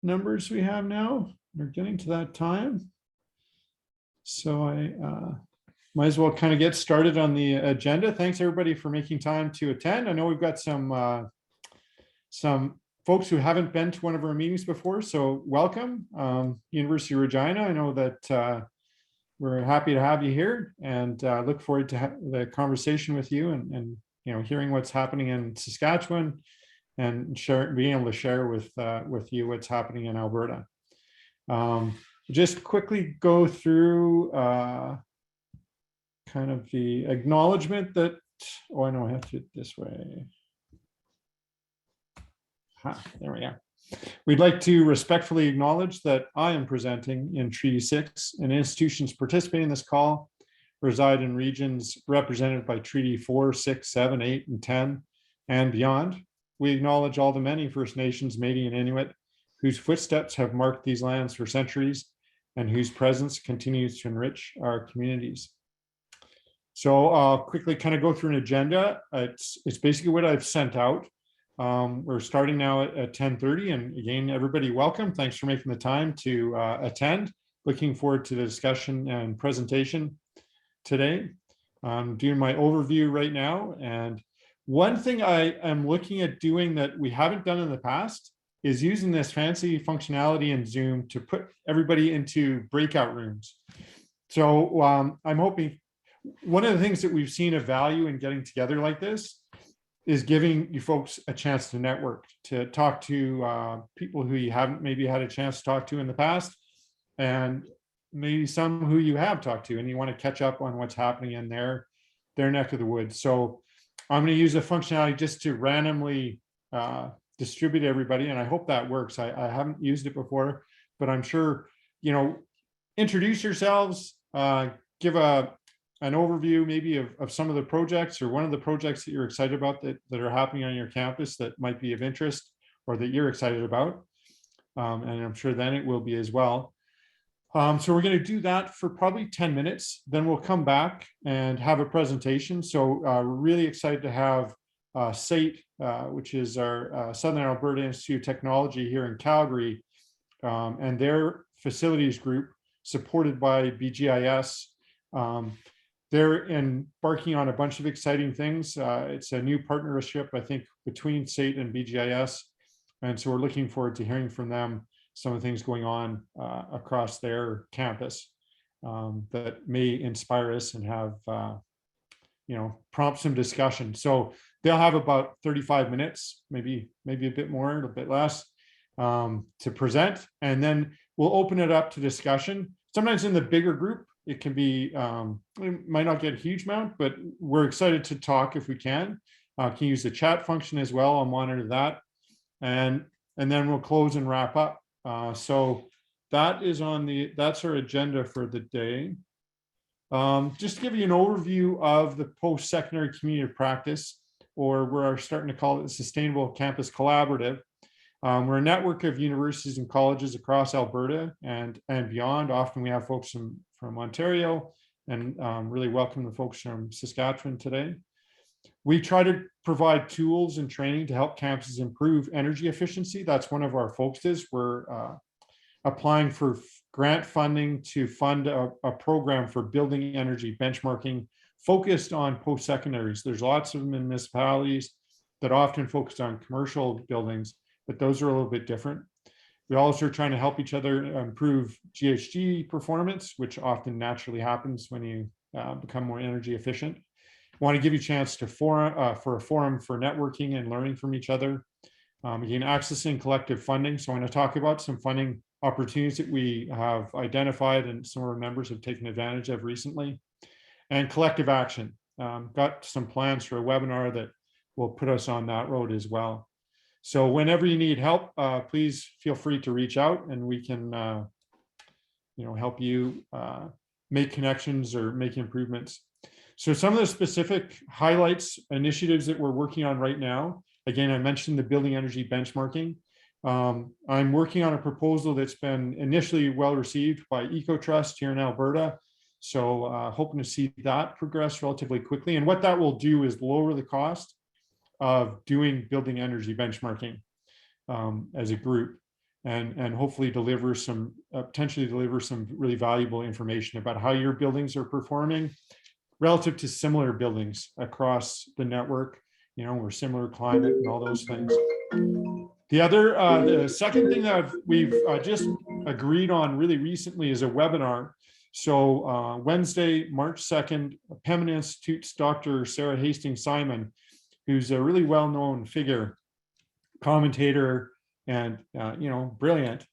numbers we have now. We're getting to that time. So I might as well kind of get started on the agenda. Thanks everybody for making time to attend. I know we've got some folks who haven't been to one of our meetings before, so welcome. University of Regina, I know that we're happy to have you here, and look forward to the conversation with you and hearing what's happening in Saskatchewan and being able to share with you what's happening in Alberta. Just quickly go through kind of the acknowledgement that, oh, I know I have to do it this way. There we go. We'd like to respectfully acknowledge that I am presenting in Treaty 6, and institutions participating in this call reside in regions represented by Treaty 4, 6, 7, 8, and 10, and beyond. We acknowledge all the many First Nations, Métis, and Inuit whose footsteps have marked these lands for centuries and whose presence continues to enrich our communities. So I'll quickly kind of go through an agenda. It's basically what I've sent out. We're starting now at 10:30, and again, everybody welcome. Thanks for making the time to attend. Looking forward to the discussion and presentation today. I'm doing my overview right now, and one thing I am looking at doing that we haven't done in the past is using this fancy functionality in Zoom to put everybody into breakout rooms. So I'm hoping one of the things that we've seen a value in getting together like this is giving you folks a chance to network, to talk to people who you haven't maybe had a chance to talk to in the past, and maybe some who you have talked to and you want to catch up on what's happening in their neck of the woods. So I'm going to use a functionality just to randomly distribute everybody, and I hope that works. I haven't used it before, but I'm sure, introduce yourselves, give an overview maybe of some of the projects or one of the projects that you're excited about that are happening on your campus that might be of interest or that you're excited about. And I'm sure then it will be as well. So we're going to do that for probably 10 minutes. Then we'll come back and have a presentation. So we're really excited to have SAIT, which is our Southern Alberta Institute of Technology here in Calgary, and their facilities group supported by BGIS. They're embarking on a bunch of exciting things. It's a new partnership, I think, between SAIT and BGIS. And so we're looking forward to hearing from them some of the things going on across their campus that may inspire us and have, prompt some discussion. So they'll have about 35 minutes, maybe a bit more, a bit less, to present. And then we'll open it up to discussion. Sometimes in the bigger group, it can be, it might not get a huge amount, but we're excited to talk if we can. Can use the chat function as well. I'll monitor that. And then we'll close and wrap up. So that is that's our agenda for the day. Just to give you an overview of the post-secondary community of practice, or we're starting to call it the Sustainable Campus Collaborative. We're a network of universities and colleges across Alberta and beyond. Often we have folks from Ontario, and really welcome the folks from Saskatchewan today. We try to provide tools and training to help campuses improve energy efficiency. That's one of our focuses. We're applying for grant funding to fund a program for building energy benchmarking focused on post-secondaries. There's lots of them in municipalities that often focus on commercial buildings, but those are a little bit different. We also are trying to help each other improve GHG performance, which often naturally happens when you become more energy efficient. I want to give you a chance to for a forum for networking and learning from each other. Again, accessing collective funding. So I want to talk about some funding opportunities that we have identified and some of our members have taken advantage of recently. And collective action. Got some plans for a webinar that will put us on that road as well. So whenever you need help, please feel free to reach out, and we can, help you make connections or make improvements. So some of the specific highlights, initiatives that we're working on right now. Again, I mentioned the building energy benchmarking. I'm working on a proposal that's been initially well received by EcoTrust here in Alberta. So hoping to see that progress relatively quickly. And what that will do is lower the cost of doing building energy benchmarking as a group. and hopefully deliver some, potentially deliver some really valuable information about how your buildings are performing relative to similar buildings across the network, or similar climate and all those things. The second thing that we've just agreed on really recently is a webinar. So Wednesday, March 2nd, Pembina Institute's Dr. Sarah Hastings-Simon, who's a really well-known figure, commentator, and brilliant,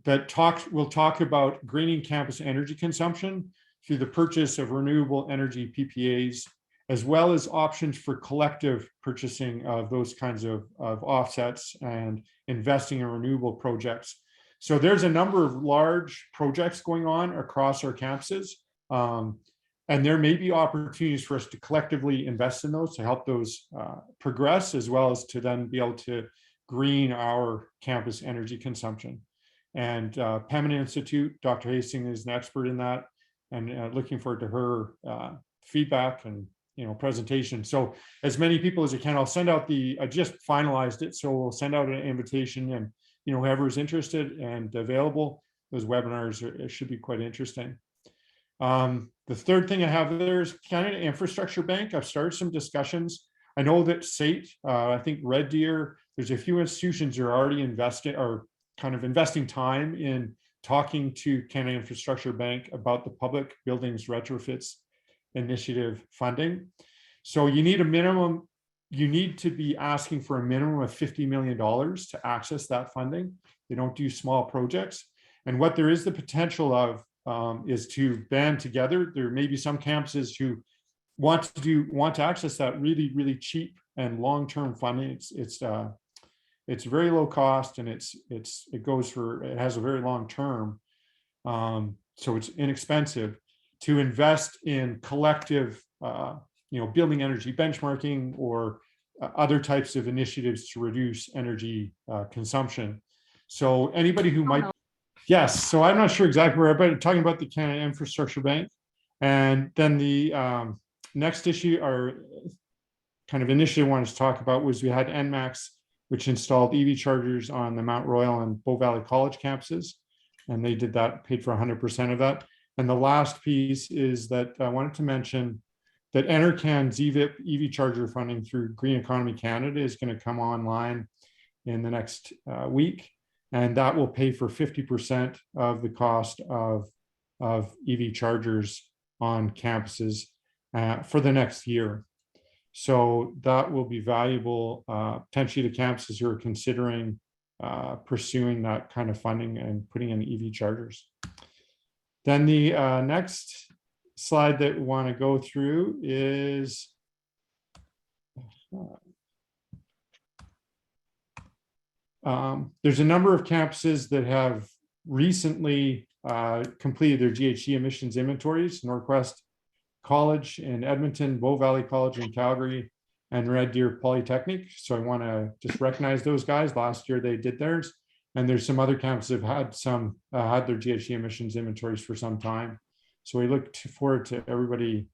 that will talk about greening campus energy consumption through the purchase of renewable energy PPAs, as well as options for collective purchasing of those kinds of offsets and investing in renewable projects. So there's a number of large projects going on across our campuses. And there may be opportunities for us to collectively invest in those to help those progress, as well as to then be able to green our campus energy consumption. And Pembina Institute, Dr. Hastings is an expert in that, and looking forward to her feedback and presentation. So as many people as I can, I'll send out I just finalized it, so we'll send out an invitation, and whoever is interested and available, those webinars should be quite interesting. The third thing I have there is Canada Infrastructure Bank. I've started some discussions. I know that SAIT, I think Red Deer, there's a few institutions who are already investing time in talking to Canada Infrastructure Bank about the public buildings retrofits initiative funding. So you need to be asking for a minimum of $50 million to access that funding. They don't do small projects. And what there is the potential of is to band together. There may be some campuses who want to access that really, really cheap and long-term funding. It's very low cost, and it has a very long term. So it's inexpensive to invest in collective, building energy benchmarking or other types of initiatives to reduce energy consumption. So anybody who might, yes. So I'm not sure exactly where, but talking about the Canada Infrastructure Bank, and then the next issue or kind of initiative I wanted to talk about was we had NMAX, which installed EV chargers on the Mount Royal and Bow Valley College campuses, and they did that, paid for 100% of that. And the last piece is that I wanted to mention that Enercan ZVIP EV charger funding through Green Economy Canada is going to come online in the next week, and that will pay for 50% of the cost of EV chargers on campuses for the next year. So that will be valuable potentially to campuses who are considering pursuing that kind of funding and putting in EV chargers. Then the next slide that we want to go through is there's a number of campuses that have recently completed their GHG emissions inventories: Northwest College in Edmonton, Bow Valley College in Calgary, and Red Deer Polytechnic. So I want to just recognize those guys. Last year they did theirs, and there's some other campuses that have had their GHG emissions inventories for some time. So we look forward to everybody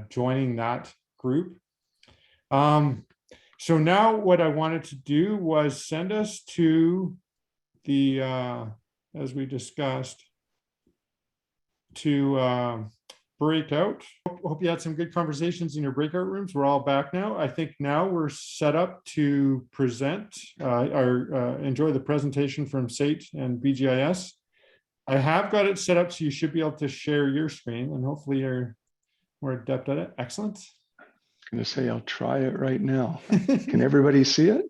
joining that group. So now what I wanted to do was send us to the, as we discussed, to breakout. Hope you had some good conversations in your breakout rooms. We're all back now. I think now we're set up to present or enjoy the presentation from SAIT and BGIS. I have got it set up so you should be able to share your screen, and hopefully you're more adept at it. Excellent. I'm going to say I'll try it right now. Can everybody see it?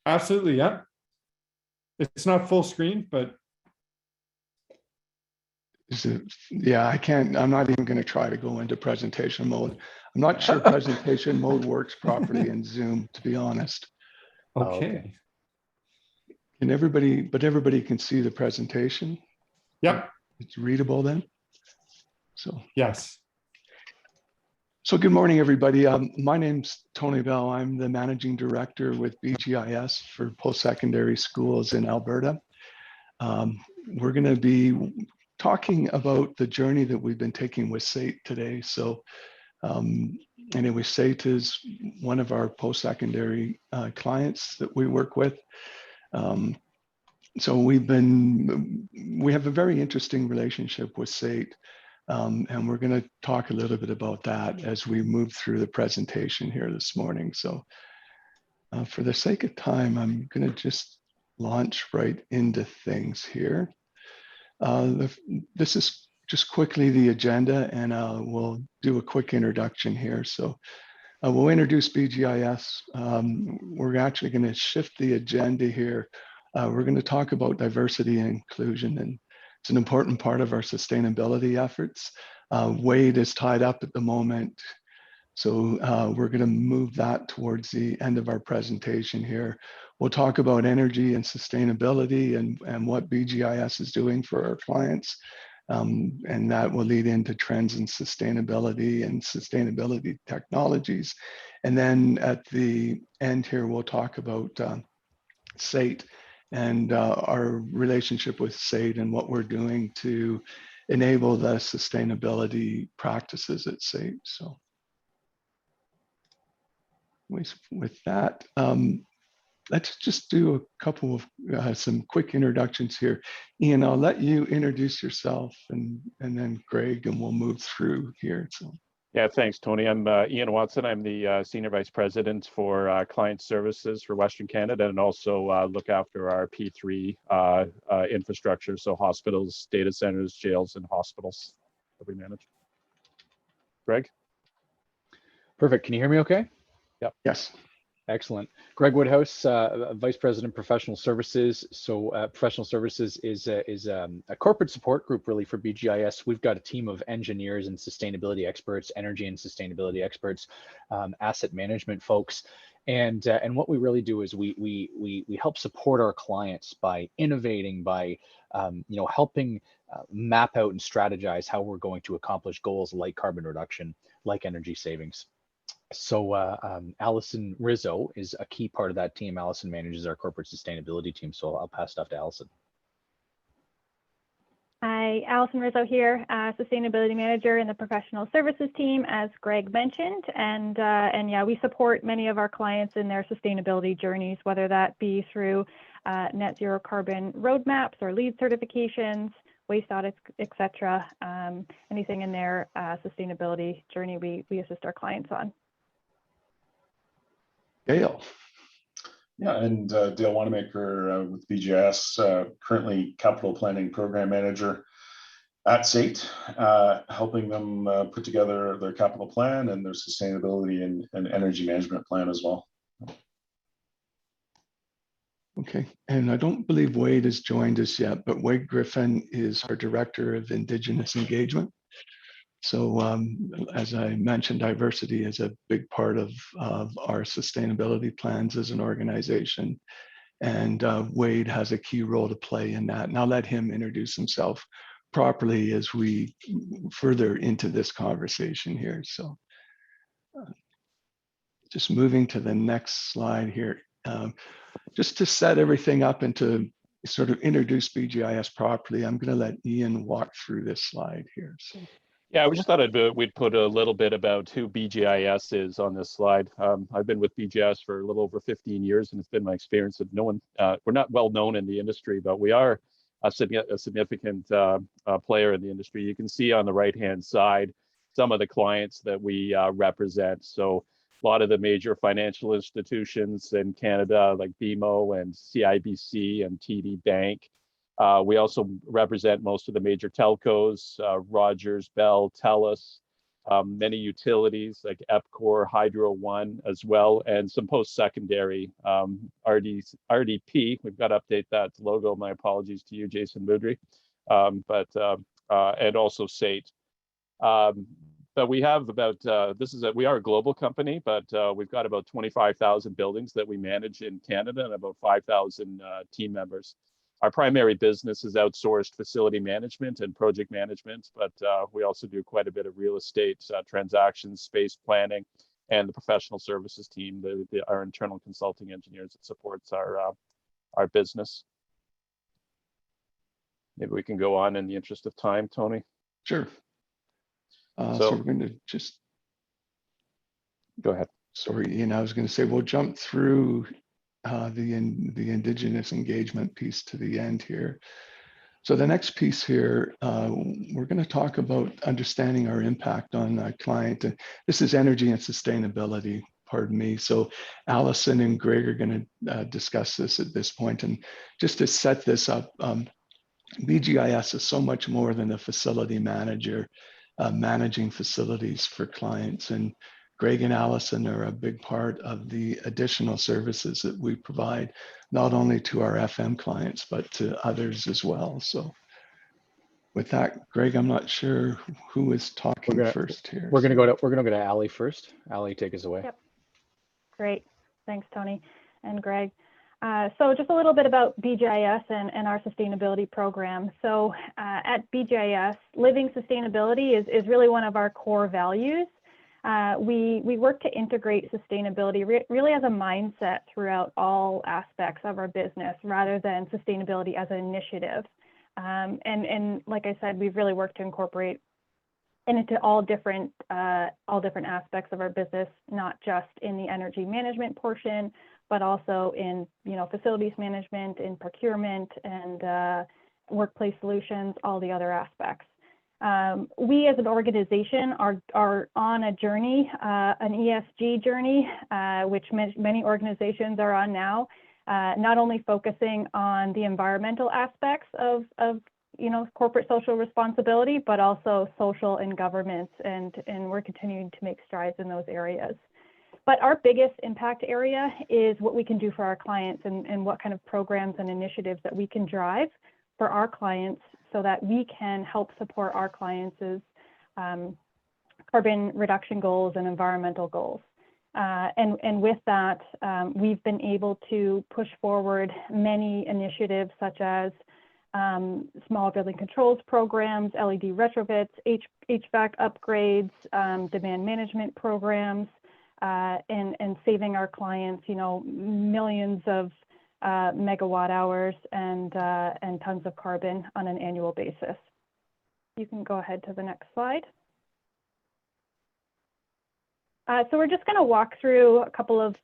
Absolutely, yeah. It's not full screen, but is it? Yeah, I can't. I'm not even going to try to go into presentation mode. I'm not sure presentation mode works properly in Zoom, to be honest. Okay. Can everybody? But everybody can see the presentation. Yep. It's readable then. So yes. So good morning, everybody. My name's Tony Bell. I'm the managing director with BGIS for post-secondary schools in Alberta. We're going to be talking about the journey that we've been taking with SAIT today. So anyway, SAIT is one of our post-secondary clients that we work with. So we have a very interesting relationship with SAIT, and we're going to talk a little bit about that as we move through the presentation here this morning. So for the sake of time, I'm going to just launch right into things here. This is just quickly the agenda, and we'll do a quick introduction here. So we'll introduce BGIS. We're actually going to shift the agenda here. We're going to talk about diversity and inclusion, and it's an important part of our sustainability efforts. Wade is tied up at the moment, so we're going to move that towards the end of our presentation here. We'll talk about energy and sustainability and what BGIS is doing for our clients. And that will lead into trends in sustainability and sustainability technologies. And then at the end here, we'll talk about SAIT and our relationship with SAIT and what we're doing to enable the sustainability practices at SAIT. So with that, let's just do a couple of some quick introductions here. Ian, I'll let you introduce yourself, and then Greg, and we'll move through here. So. Yeah, thanks, Tony. I'm Ian Watson. I'm the Senior Vice President for Client Services for Western Canada, and also look after our P3 infrastructure, so hospitals, data centers, jails, and hospitals that we manage. Greg? Perfect. Can you hear me okay? Yep. Yes. Excellent. Greg Woodhouse, Vice President, Professional Services. So Professional Services is a corporate support group really for BGIS. We've got a team of engineers and sustainability experts, energy and sustainability experts, asset management folks. And what we really do is we help support our clients by innovating, by helping map out and strategize how we're going to accomplish goals like carbon reduction, like energy savings. So Allison Rizzo is a key part of that team. Allison manages our corporate sustainability team. So I'll pass stuff to Allison. Hi, Allison Rizzo here, Sustainability Manager in the Professional Services team, as Greg mentioned. And yeah, we support many of our clients in their sustainability journeys, whether that be through net zero carbon roadmaps or LEED certifications, waste audits, etc. Anything in their sustainability journey, we assist our clients on. Dale. Yeah, and Dale Wanamaker with BGIS, currently Capital Planning Program Manager at SAIT, helping them put together their capital plan and their sustainability and energy management plan as well. Okay, and I don't believe Wade has joined us yet, but Wade Griffin is our Director of Indigenous Engagement. So as I mentioned, diversity is a big part of our sustainability plans as an organization. And Wade has a key role to play in that. And I'll let him introduce himself properly as we further into this conversation here. So just moving to the next slide here. Just to set everything up and to sort of introduce BGIS properly, I'm going to let Ian walk through this slide here. So. Yeah, we just thought we'd put a little bit about who BGIS is on this slide. I've been with BGIS for a little over 15 years, and it's been my experience that we're not well known in the industry, but we are a significant player in the industry. You can see on the right-hand side some of the clients that we represent. So a lot of the major financial institutions in Canada, like BMO and CIBC and TD Bank. We also represent most of the major telcos, Rogers, Bell, TELUS, many utilities like EPCOR, Hydro One as well, and some post-secondary RDP. We've got to update that logo. My apologies to you, Jason Boudry, and also SAIT. But we have about, we are a global company, but we've got about 25,000 buildings that we manage in Canada and about 5,000 team members. Our primary business is outsourced facility management and project management, but we also do quite a bit of real estate transactions, space planning, and the professional services team, our internal consulting engineers that supports our business. Maybe we can go on in the interest of time, Tony. Sure. So we're going to just go ahead. Sorry, Ian. I was going to say we'll jump through the Indigenous engagement piece to the end here. So the next piece here, we're going to talk about understanding our impact on the client. This is energy and sustainability, pardon me. So Allison and Greg are going to discuss this at this point. And just to set this up, BGIS is so much more than a facility manager managing facilities for clients. And Greg and Allison are a big part of the additional services that we provide, not only to our FM clients, but to others as well. So with that, Greg, I'm not sure who is talking first here. We're gonna go to Ali first. Ali, take us away. Yep. Great. Thanks, Tony and Greg. So just a little bit about BGIS and our sustainability program. So at BGIS, living sustainability is really one of our core values. We work to integrate sustainability really as a mindset throughout all aspects of our business, rather than sustainability as an initiative. And like I said, we've really worked to incorporate into all different aspects of our business, not just in the energy management portion, but also in facilities management, in procurement, and workplace solutions, all the other aspects. We as an organization are on a journey, an ESG journey, which many organizations are on now, not only focusing on the environmental aspects of corporate social responsibility, but also social and governance, and we're continuing to make strides in those areas. But our biggest impact area is what we can do for our clients, and what kind of programs and initiatives that we can drive for our clients, so that we can help support our clients' carbon reduction goals and environmental goals. And with that, we've been able to push forward many initiatives, such as small building controls programs, LED retrofits, HVAC upgrades, demand management programs, and saving our clients, millions of megawatt hours and tons of carbon on an annual basis. You can go ahead to the next slide. So we're just going to walk through a couple of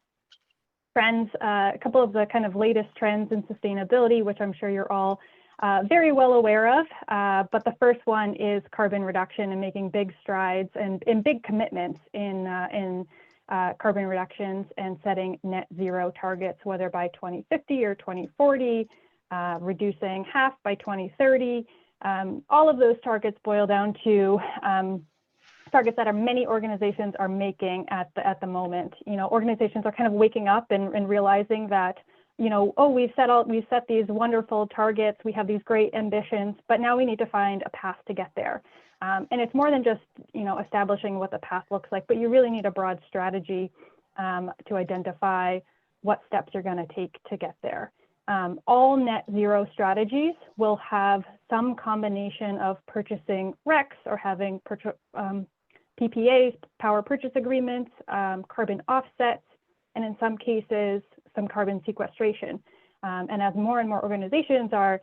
trends, a couple of the kind of latest trends in sustainability, which I'm sure you're all very well aware of. But the first one is carbon reduction, and making big strides and big commitments in carbon reductions, and setting net zero targets, whether by 2050 or 2040, reducing half by 2030. All of those targets boil down to targets that many organizations are making at the moment. Organizations are kind of waking up and realizing that, we've set these wonderful targets, we have these great ambitions, but now we need to find a path to get there. And it's more than just, establishing what the path looks like, but you really need a broad strategy to identify what steps you're going to take to get there. All net zero strategies will have some combination of purchasing RECs, or having PPAs, power purchase agreements, carbon offsets, and in some cases, some carbon sequestration. And as more and more organizations are,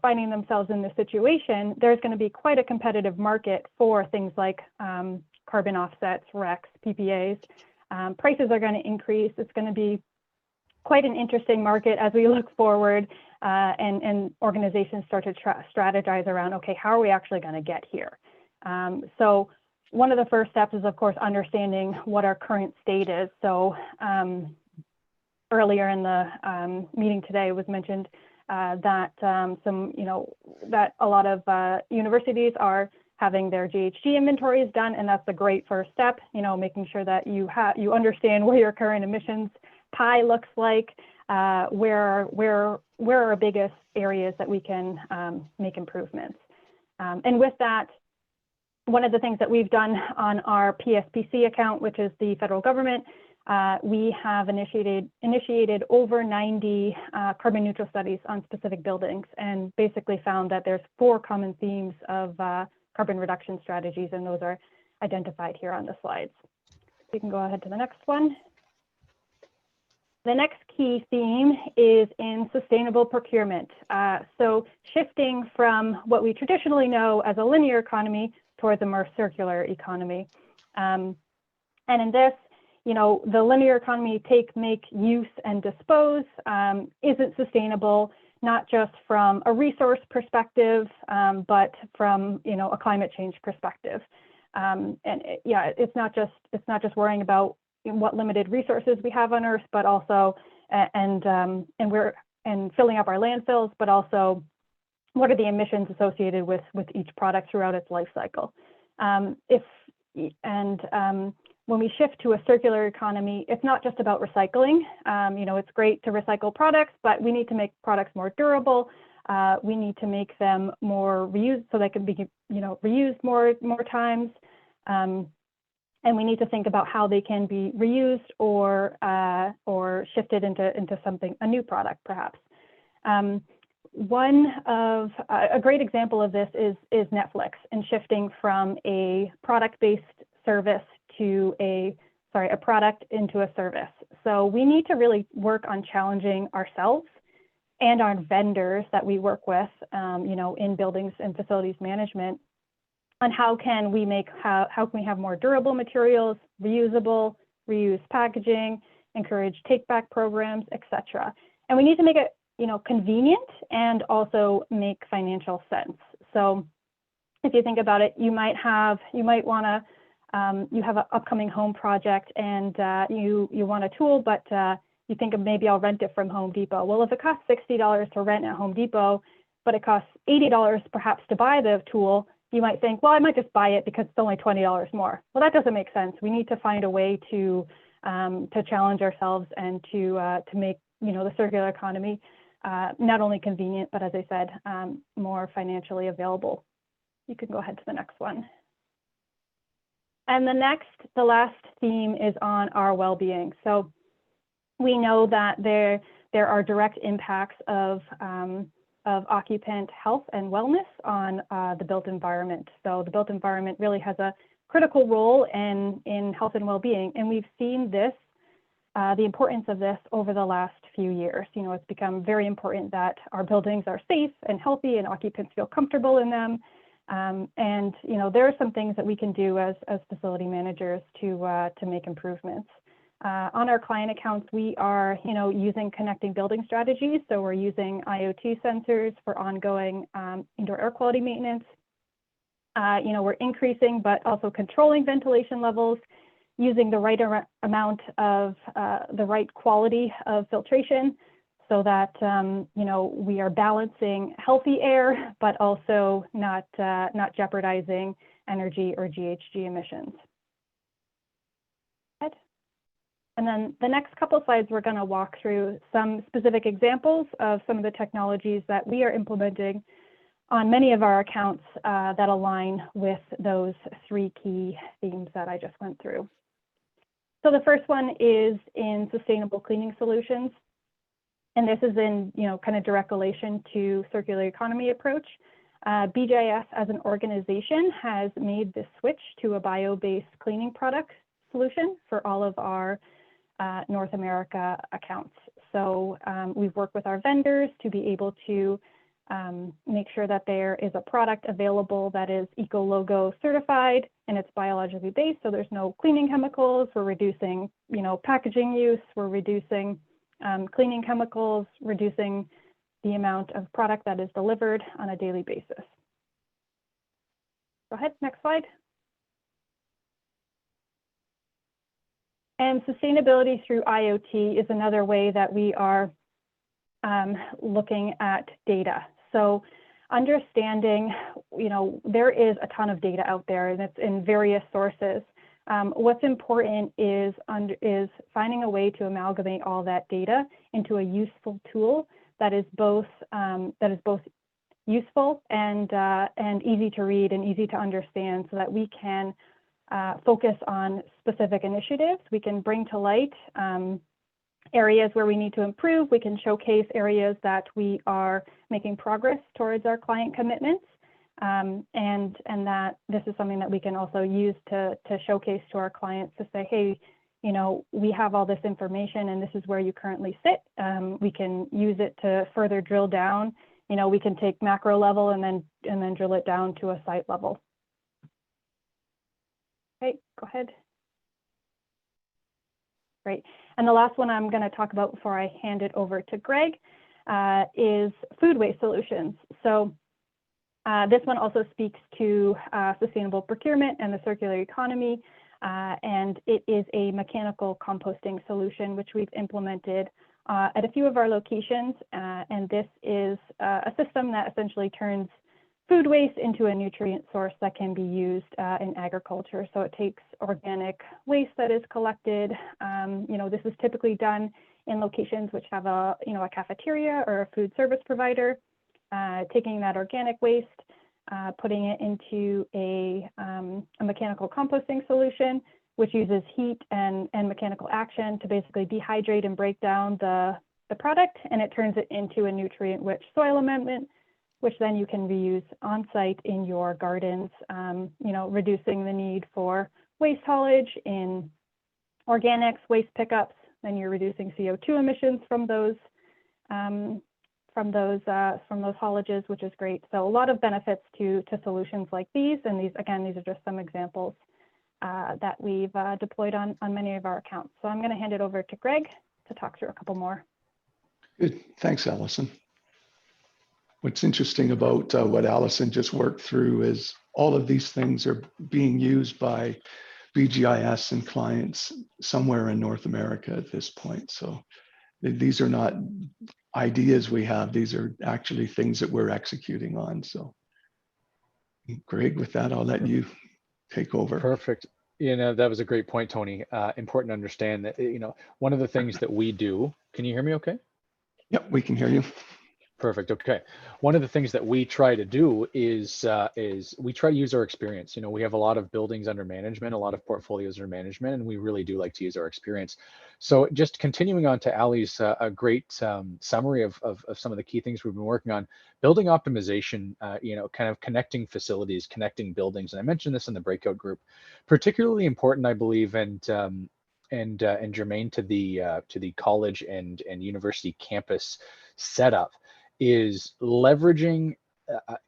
finding themselves in this situation, there's going to be quite a competitive market for things like carbon offsets, RECs, PPAs. Prices are going to increase. It's going to be quite an interesting market as we look forward, and organizations start to strategize around, okay, how are we actually going to get here? So one of the first steps is, of course, understanding what our current state is. So earlier in the meeting today, it was mentioned that that a lot of universities are having their GHG inventories done, and that's a great first step. Making sure that you understand where your current emissions pie looks like, where are our biggest areas that we can make improvements. And with that, one of the things that we've done on our PSPC account, which is the federal government, we have initiated over 90 carbon neutral studies on specific buildings, and basically found that there's 4 common themes of carbon reduction strategies, and those are identified here on the slides. You can go ahead to the next one. The next key theme is in sustainable procurement. So shifting from what we traditionally know as a linear economy towards a more circular economy. And in this, the linear economy, take, make, use, and dispose, isn't sustainable, not just from a resource perspective, but from a climate change perspective. It's not just worrying about what limited resources we have on Earth, but also and filling up our landfills, but also what are the emissions associated with each product throughout its life cycle. When we shift to a circular economy, it's not just about recycling. It's great to recycle products, but we need to make products more durable. We need to make them more reused so they can be, reused more times. And we need to think about how they can be reused or shifted into a new product, perhaps. A great example of this is Netflix, and shifting from a product-based service to a product into a service. So we need to really work on challenging ourselves and our vendors that we work with, in buildings and facilities management, on how can we have more durable materials, reusable, reused packaging, encourage take-back programs, etc. And we need to make it, convenient and also make financial sense. So if you think about it, you have an upcoming home project and you want a tool, but you think of maybe I'll rent it from Home Depot. Well, if it costs $60 to rent at Home Depot, but it costs $80 perhaps to buy the tool, you might think, well, I might just buy it because it's only $20 more. Well, that doesn't make sense. We need to find a way to challenge ourselves and to make the circular economy not only convenient, but as I said, more financially available. You can go ahead to the next one. And the last theme is on our well-being. So we know that there are direct impacts of occupant health and wellness on the built environment. So the built environment really has a critical role in health and well-being, and we've seen this, the importance of this over the last few years. It's become very important that our buildings are safe and healthy and occupants feel comfortable in them. And there are some things that we can do as facility managers to make improvements. On our client accounts, we are using connecting building strategies. So we're using IoT sensors for ongoing indoor air quality maintenance. We're increasing but also controlling ventilation levels, using the right amount of the right quality of filtration, so that we are balancing healthy air, but also not jeopardizing energy or GHG emissions. And then the next couple slides, we're going to walk through some specific examples of some of the technologies that we are implementing on many of our accounts that align with those three key themes that I just went through. So the first one is in sustainable cleaning solutions. And this is in, kind of direct relation to circular economy approach. BGIS as an organization has made this switch to a bio-based cleaning product solution for all of our North America accounts. So we've worked with our vendors to be able to make sure that there is a product available that is Eco-Logo certified and it's biologically based. So there's no cleaning chemicals. We're reducing, packaging use. We're reducing cleaning chemicals, reducing the amount of product that is delivered on a daily basis. Go ahead, next slide. And sustainability through IoT is another way that we are looking at data. So understanding, there is a ton of data out there and it's in various sources. What's important is finding a way to amalgamate all that data into a useful tool that is both useful and easy to read and easy to understand, so that we can focus on specific initiatives. We can bring to light areas where we need to improve. We can showcase areas that we are making progress towards our client commitments. And that this is something that we can also use to showcase to our clients to say, hey, we have all this information and this is where you currently sit. We can use it to further drill down. We can take macro level and then drill it down to a site level. Okay, go ahead. Great. And the last one I'm going to talk about before I hand it over to Greg is food waste solutions. So this one also speaks to sustainable procurement and the circular economy, and it is a mechanical composting solution which we've implemented at a few of our locations, and this is a system that essentially turns food waste into a nutrient source that can be used in agriculture. So it takes organic waste that is collected. This is typically done in locations which have a cafeteria or a food service provider, taking that organic waste, putting it into a mechanical composting solution, which uses heat and mechanical action to basically dehydrate and break down the product, and it turns it into a nutrient-rich soil amendment, which then you can reuse on site in your gardens, reducing the need for waste haulage in organics, waste pickups. Then you're reducing CO2 emissions from those haulages, which is great. So a lot of benefits to solutions like these, and these are just some examples that we've deployed on many of our accounts. So I'm going to hand it over to Greg to talk through a couple more. Good. Thanks, Allison. What's interesting about what Allison just worked through is all of these things are being used by BGIS and clients somewhere in North America at this point. So these are not ideas we have, these are actually things that we're executing on. So Greg, with that, I'll let you take over. Perfect. That was a great point, Tony. Important to understand that, one of the things that we do, can you hear me okay? Yep, we can hear you. Perfect. Okay. One of the things that we try to do is we try to use our experience. We have a lot of buildings under management, a lot of portfolios under management, and we really do like to use our experience. So just continuing on to Ali's a great summary of some of the key things we've been working on, building optimization, kind of connecting facilities, connecting buildings. And I mentioned this in the breakout group, particularly important, I believe, and germane to the college and university campus setup, is leveraging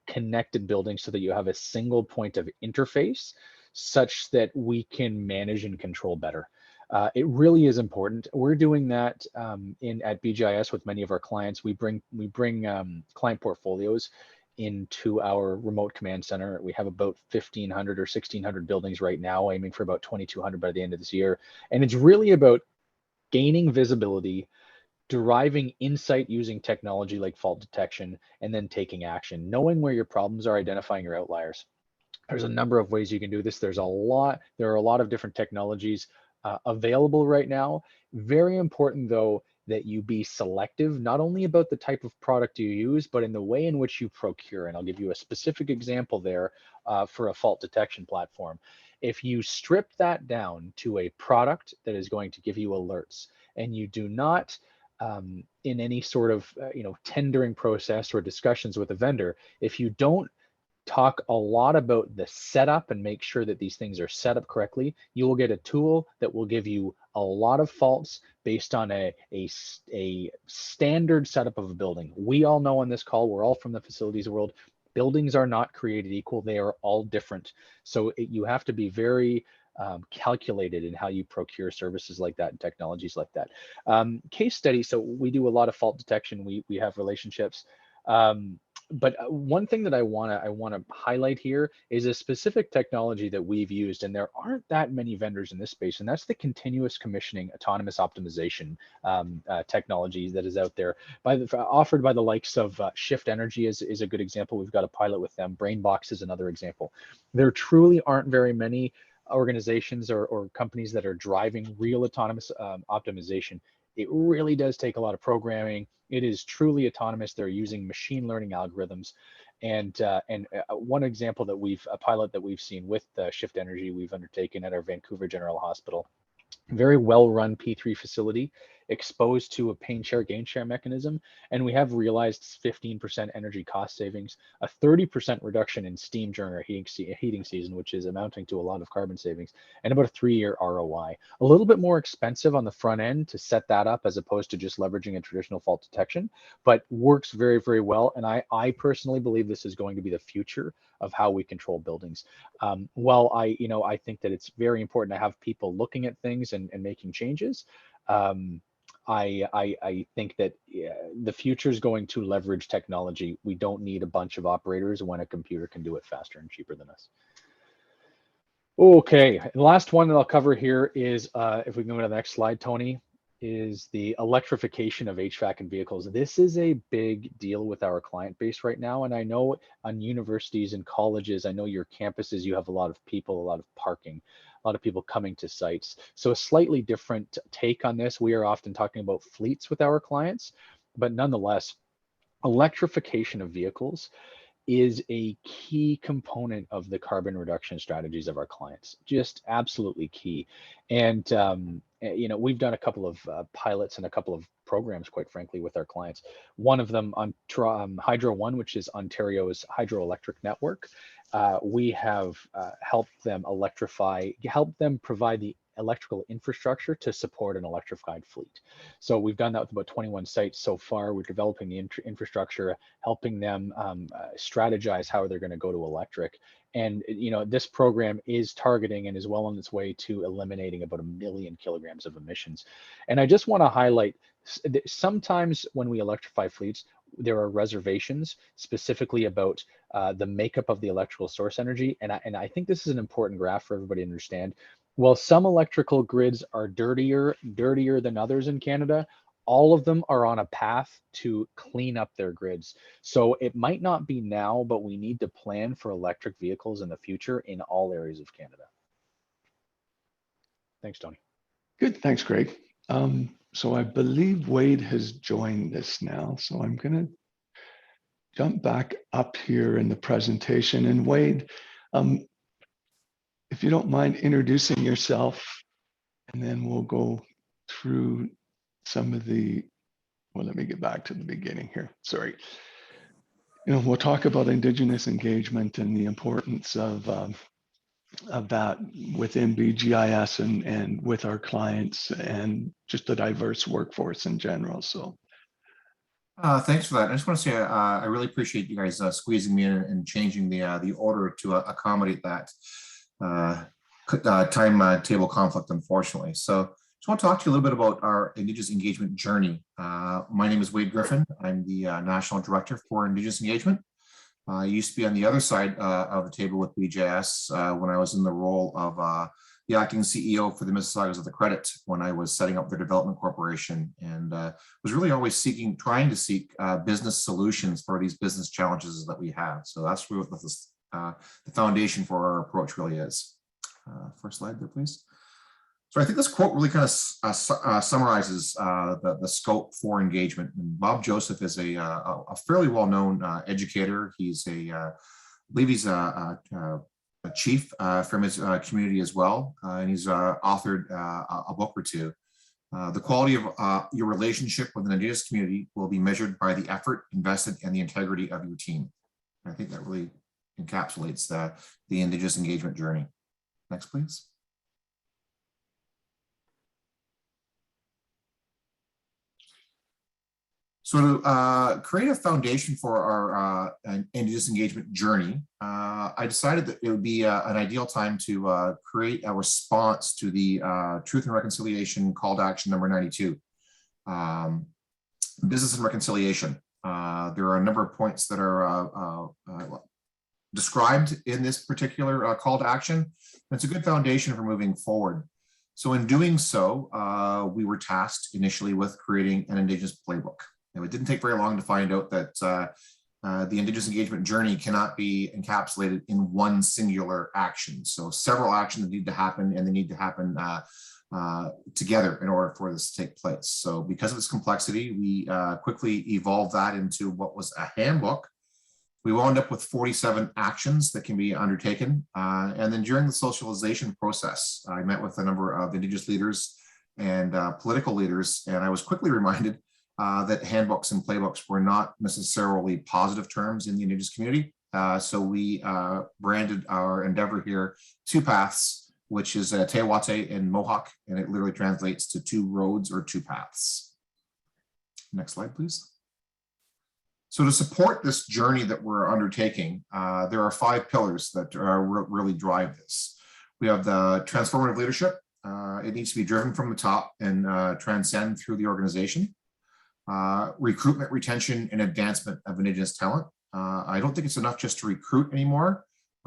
connected buildings so that you have a single point of interface such that we can manage and control better. It really is important. We're doing that at BGIS with many of our clients. We bring client portfolios into our remote command center. We have about 1,500 or 1,600 buildings right now, aiming for about 2,200 by the end of this year. And it's really about gaining visibility, deriving insight using technology like fault detection, and then taking action, knowing where your problems are, identifying your outliers. There's a number of ways you can do this. There are a lot of different technologies available right now. Very important, though, that you be selective, not only about the type of product you use, but in the way in which you procure. And I'll give you a specific example there for a fault detection platform. If you strip that down to a product that is going to give you alerts, and you do not in any sort of tendering process or discussions with a vendor, if you don't talk a lot about the setup and make sure that these things are set up correctly, you will get a tool that will give you a lot of faults based on a standard setup of a building. We all know on this call, we're all from the facilities world. Buildings are not created equal. They are all different. So you have to be very calculated in how you procure services like that and technologies like that. Case study, so we do a lot of fault detection. We have relationships. But one thing that I want to highlight here is a specific technology that we've used, and there aren't that many vendors in this space, and that's the continuous commissioning autonomous optimization technology that is out there offered by the likes of Shift Energy is a good example. We've got a pilot with them. Brainbox is another example. There truly aren't very many organizations or companies that are driving real autonomous optimization. It really does take a lot of programming. It is truly autonomous. They're using machine learning algorithms. And one example a pilot that we've seen with Shift Energy, we've undertaken at our Vancouver General Hospital. Very well-run P3 facility, exposed to a pain share, gain share mechanism. And we have realized 15% energy cost savings, a 30% reduction in steam during our heating season, which is amounting to a lot of carbon savings, and about a 3-year ROI. A little bit more expensive on the front end to set that up as opposed to just leveraging a traditional fault detection, but works very, very well. And I personally believe this is going to be the future of how we control buildings. While I think that it's very important to have people looking at things and making changes, I think that the future is going to leverage technology. We don't need a bunch of operators when a computer can do it faster and cheaper than us. Okay, the last one that I'll cover here is, if we can go to the next slide, Tony, is the electrification of HVAC and vehicles. This is a big deal with our client base right now. And I know on universities and colleges, I know your campuses, you have a lot of people, a lot of parking, a lot of people coming to sites. So a slightly different take on this. We are often talking about fleets with our clients, but nonetheless, electrification of vehicles is a key component of the carbon reduction strategies of our clients, just absolutely key. And, you know, we've done a couple of pilots and a couple of programs, quite frankly, with our clients. One of them on Hydro One, which is Ontario's hydroelectric network. We have helped them electrify, helped them provide the electrical infrastructure to support an electrified fleet. So we've done that with about 21 sites so far. We're developing the infrastructure, helping them strategize how they're going to go to electric. And you know, this program is targeting and is well on its way to eliminating about 1 million kilograms of emissions. And I just want to highlight, sometimes when we electrify fleets, there are reservations specifically about the makeup of the electrical source energy. And I think this is an important graph for everybody to understand. While some electrical grids are dirtier than others in Canada, all of them are on a path to clean up their grids. So it might not be now, but we need to plan for electric vehicles in the future in all areas of Canada. Thanks, Tony. Good, thanks, Greg. So I believe Wade has joined us now. So I'm gonna jump back up here in the presentation. And Wade, if you don't mind introducing yourself, and then we'll go through some of the, well, let me get back to the beginning here. Sorry. You know, we'll talk about Indigenous engagement and the importance of that within BGIS and with our clients and just the diverse workforce in general. So. Thanks for that. I just want to say I really appreciate you guys squeezing me in and changing the order to accommodate that timetable conflict, unfortunately. So just want to talk to you a little bit about our Indigenous engagement journey. My name is Wade Griffin. I'm the National Director for Indigenous Engagement. I used to be on the other side of the table with BGIS when I was in the role of the acting CEO for the Mississaugas of the Credit when I was setting up their development corporation, and was really always trying to seek business solutions for these business challenges that we have. So that's really what the foundation for our approach really is. First slide there, please. So I think this quote really kind of summarizes the scope for engagement. And Bob Joseph is a fairly well-known educator. He's I believe he's a chief from his community as well, and he's authored a book or two. The quality of your relationship with an Indigenous community will be measured by the effort invested and the integrity of your team. And I think that really encapsulates the Indigenous engagement journey. Next, please. So to create a foundation for our Indigenous engagement journey, I decided that it would be an ideal time to create a response to the Truth and Reconciliation Call to Action number 92, Business and Reconciliation. There are a number of points that are described in this particular call to action. It's a good foundation for moving forward. So in doing so, we were tasked initially with creating an Indigenous playbook. And it didn't take very long to find out that the Indigenous engagement journey cannot be encapsulated in one singular action. So several actions need to happen, and they need to happen together in order for this to take place. So because of its complexity, we quickly evolved that into what was a handbook. We wound up with 47 actions that can be undertaken. And then during the socialization process, I met with a number of Indigenous leaders and political leaders, and I was quickly reminded that handbooks and playbooks were not necessarily positive terms in the Indigenous community. So we branded our endeavor here 2 paths, which is Tewate and Mohawk, and it literally translates to 2 roads or 2 paths. Next slide, please. So to support this journey that we're undertaking, there are 5 pillars that really drive this. We have the transformative leadership, It needs to be driven from the top and transcend through the organization. Recruitment, retention, and advancement of Indigenous talent. I don't think it's enough just to recruit anymore.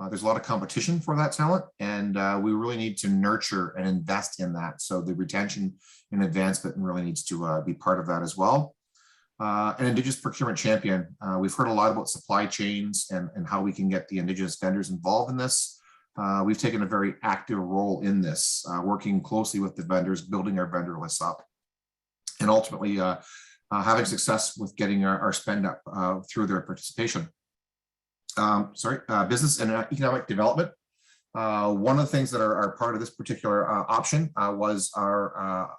There's a lot of competition for that talent, and we really need to nurture and invest in that. So the retention and advancement really needs to be part of that as well. An Indigenous procurement champion. We've heard a lot about supply chains and how we can get the Indigenous vendors involved in this. We've taken a very active role in this, working closely with the vendors, building our vendor lists up, and ultimately having success with getting our spend up through their participation. Business and economic development. One of the things that are part of this particular option was our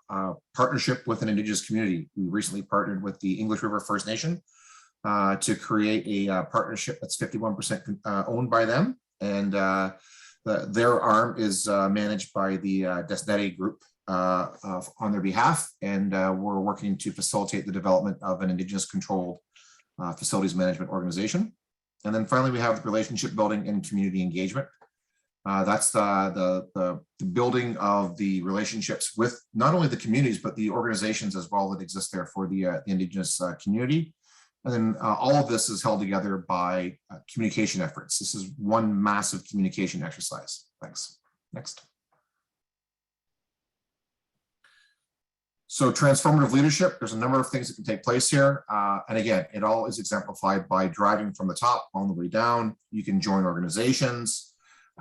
partnership with an Indigenous community. We recently partnered with the English River First Nation to create a partnership that's 51% owned by them, and their arm is managed by the Desneti group on their behalf, and we're working to facilitate the development of an Indigenous controlled facilities management organization. And then finally, we have the relationship building and community engagement. That's the building of the relationships with not only the communities, but the organizations as well that exist there for the Indigenous community. And then all of this is held together by communication efforts. This is one massive communication exercise. Thanks. Next. So transformative leadership, there's a number of things that can take place here. And again, it all is exemplified by driving from the top on the way down. You can join organizations.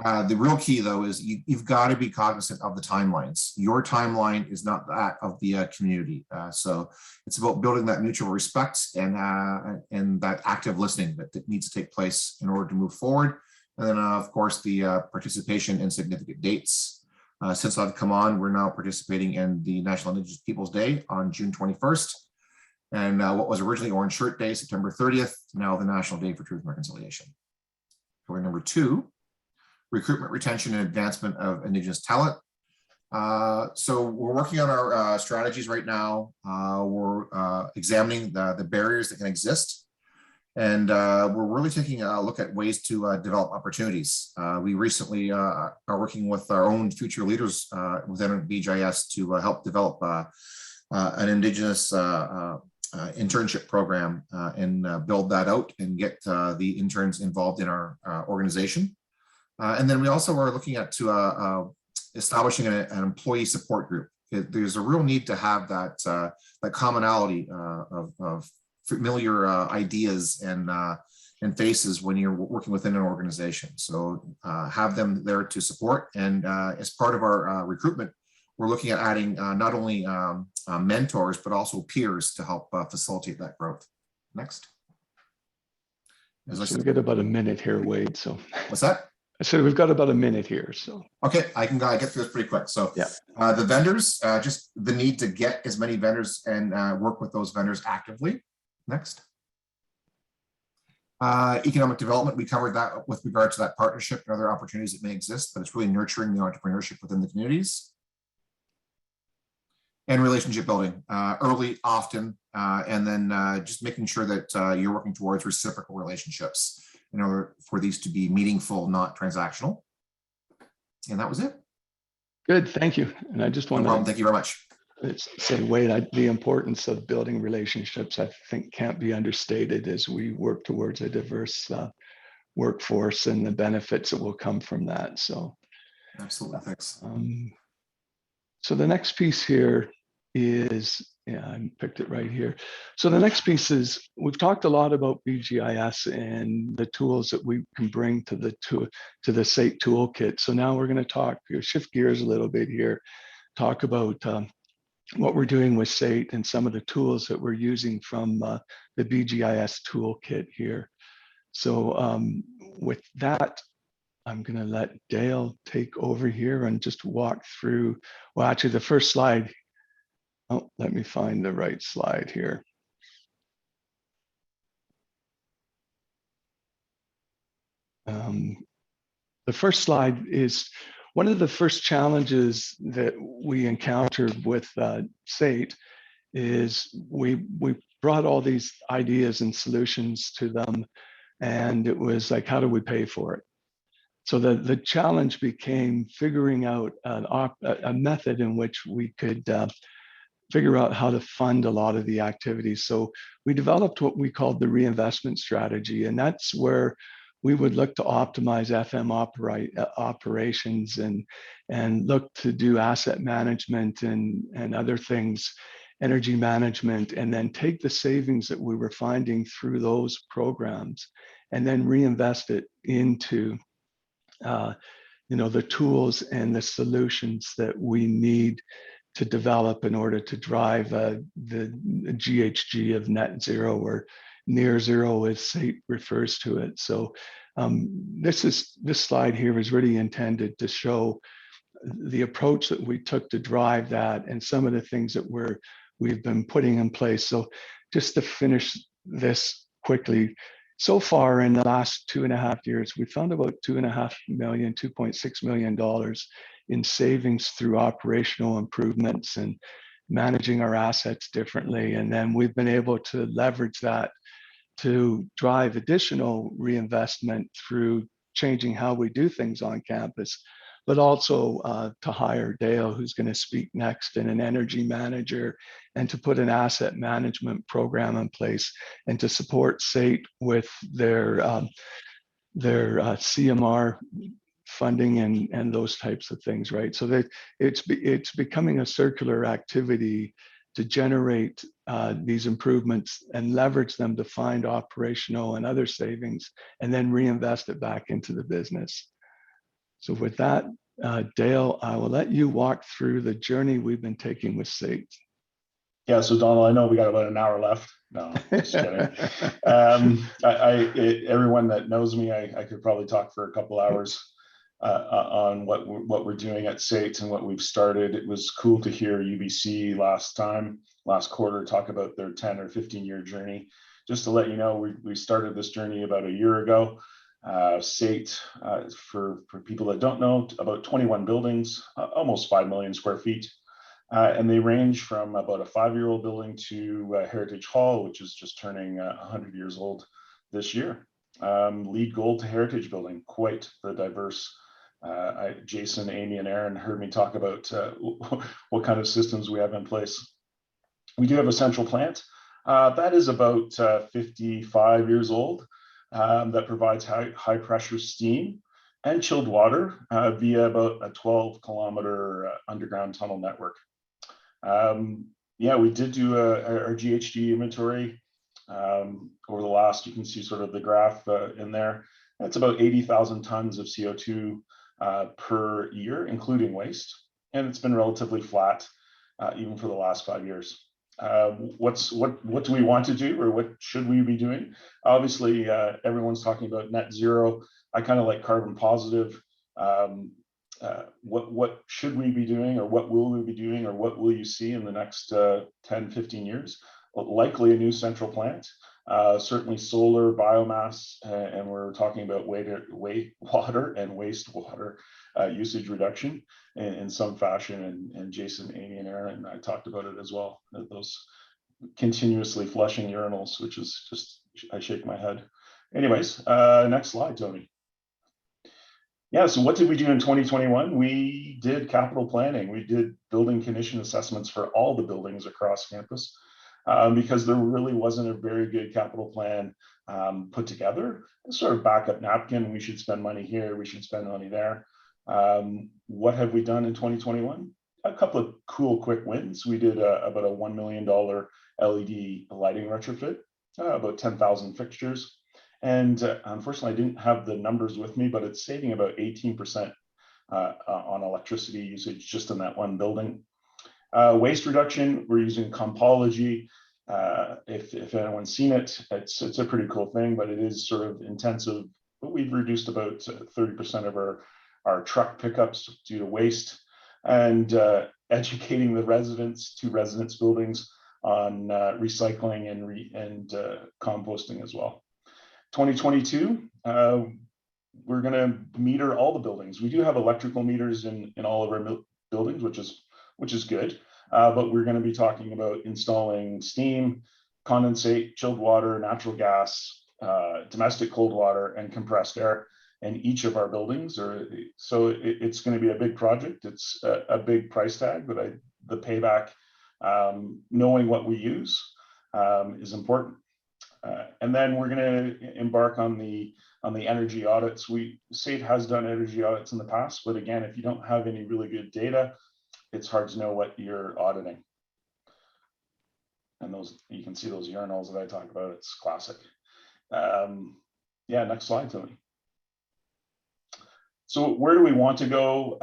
The real key though is you've got to be cognizant of the timelines. Your timeline is not that of the community. So it's about building that mutual respect and that active listening that needs to take place in order to move forward. And then of course, the participation in significant dates. Since I've come on, we're now participating in the National Indigenous Peoples Day on June 21st. And what was originally Orange Shirt Day, September 30th, now the National Day for Truth and Reconciliation. Story number 2, recruitment, retention, and advancement of Indigenous talent. So we're working on our strategies right now. We're examining the barriers that can exist. And we're really taking a look at ways to develop opportunities. We recently are working with our own future leaders within BGIS to help develop an Indigenous internship program and build that out and get the interns involved in our organization. And then we also are looking at establishing an employee support group. There's a real need to have that commonality of familiar ideas and faces when you're working within an organization. So have them there to support. And as part of our recruitment, we're looking at adding not only mentors, but also peers to help facilitate that growth. Next. As I said, we've got about a minute here, Wade. So what's that? I said we've got about a minute here. So okay, I can get through this pretty quick. So yeah, the vendors, just the need to get as many vendors and work with those vendors actively. Next. Economic development, we covered that with regard to that partnership and other opportunities that may exist, but it's really nurturing the entrepreneurship within the communities. And relationship building, early, often, and then just making sure that you're working towards reciprocal relationships in order for these to be meaningful, not transactional. And that was it. Good, thank you. And I just want to thank you very much. Say, Wade, the importance of building relationships, I think, can't be understated as we work towards a diverse workforce and the benefits that will come from that. So, absolutely, thanks. So the next piece here is, yeah, I picked it right here. So the next piece is, we've talked a lot about BGIS and the tools that we can bring to the SAIT toolkit. So now we're going to shift gears a little bit here, talk about what we're doing with SAIT and some of the tools that we're using from the BGIS toolkit here. So with that, I'm going to let Dale take over here and just walk through, well, actually the first slide. Oh, let me find the right slide here. The first slide is one of the first challenges that we encountered with SAIT is we brought all these ideas and solutions to them, and it was like, how do we pay for it? So the challenge became figuring out a method in which we could figure out how to fund a lot of the activities. So we developed what we called the reinvestment strategy, and that's where we would look to optimize FM operations and look to do asset management and other things, energy management, and then take the savings that we were finding through those programs and then reinvest it into the tools and the solutions that we need to develop in order to drive the GHG of net zero, or near zero as SAIT refers to it. So this slide here is really intended to show the approach that we took to drive that and some of the things that we've been putting in place. So just to finish this quickly, so far in the last 2.5 years, we found about $2.6 million in savings through operational improvements and managing our assets differently. And then we've been able to leverage that to drive additional reinvestment through changing how we do things on campus, but also to hire Dale, who's going to speak next, and an energy manager, and to put an asset management program in place, and to support SAIT with their CMR funding and those types of things, right? So that it's becoming a circular activity to generate these improvements and leverage them to find operational and other savings, and then reinvest it back into the business. So with that, Dale, I will let you walk through the journey we've been taking with SAIT. Yeah, so Donald, I know we got about an hour left. No, just kidding. Everyone that knows me, I could probably talk for a couple hours on what we're doing at SAIT and what we've started. It was cool to hear UBC last quarter, talk about their 10 or 15-year journey. Just to let you know, we started this journey about a year ago. SAIT, for people that don't know, about 21 buildings, almost 5 million square feet. And they range from about a 5-year-old building to Heritage Hall, which is just turning 100 years old this year. LEED Gold to Heritage Building, quite the diverse. Jason, Amy, and Aaron heard me talk about what kind of systems we have in place. We do have a central plant that is about 55 years old, that provides high pressure steam and chilled water via about a 12-kilometer underground tunnel network. Yeah, we did do our GHG inventory over the last, you can see sort of the graph in there. That's about 80,000 tons of CO2 per year, including waste. And it's been relatively flat even for the last 5 years. What do we want to do, or what should we be doing? Obviously, everyone's talking about net zero. I kind of like carbon positive. What should we be doing, or what will we be doing, or what will you see in the next 10, 15 years? Well, likely a new central plant, certainly solar, biomass, and we're talking about water and wastewater usage reduction in some fashion. And Jason, Amy, and Aaron and I talked about it as well, those continuously flushing urinals, which is just, I shake my head. Anyways, next slide, Tony. Yeah, so what did we do in 2021? We did capital planning. We did building condition assessments for all the buildings across campus because there really wasn't a very good capital plan put together. A sort of backup napkin, we should spend money here, we should spend money there. What have we done in 2021? A couple of cool quick wins. We did about a $1 million LED lighting retrofit, about 10,000 fixtures. And unfortunately, I didn't have the numbers with me, but it's saving about 18% on electricity usage just in that one building. Waste reduction, we're using compology. If anyone's seen it, it's a pretty cool thing, but it is sort of intensive. But we've reduced about 30% of our truck pickups due to waste, and educating the residents, 2 residence buildings, on recycling and composting as well. 2022, we're going to meter all the buildings. We do have electrical meters in all of our buildings, which is good, but we're going to be talking about installing steam, condensate, chilled water, natural gas, domestic cold water, and compressed air. in each of our buildings, or so it's going to be a big project. It's a big price tag, but the payback, knowing what we use, is important. And then we're going to embark on the energy audits. SAIT has done energy audits in the past, but again, if you don't have any really good data, it's hard to know what you're auditing. And those, you can see those urinals that I talk about. It's classic. Yeah, next slide, Tony. So where do we want to go?